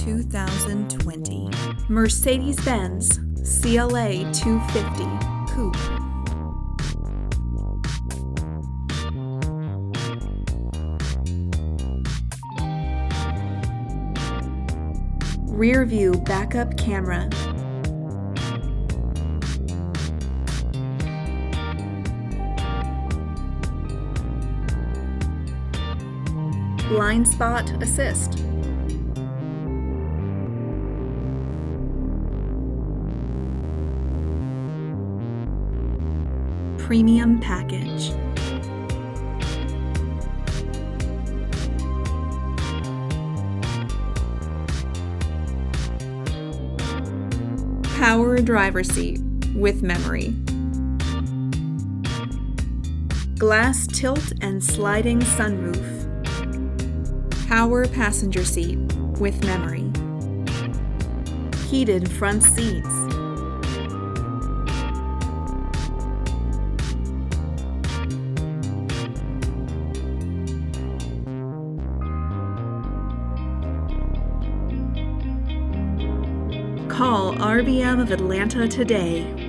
2020 Mercedes-Benz CLA 250 Coupe. Rear view backup camera. Blind spot assist. Premium package. Power driver seat with memory. Glass tilt and sliding sunroof. Power passenger seat with memory. Heated front seats. Call RBM of Atlanta today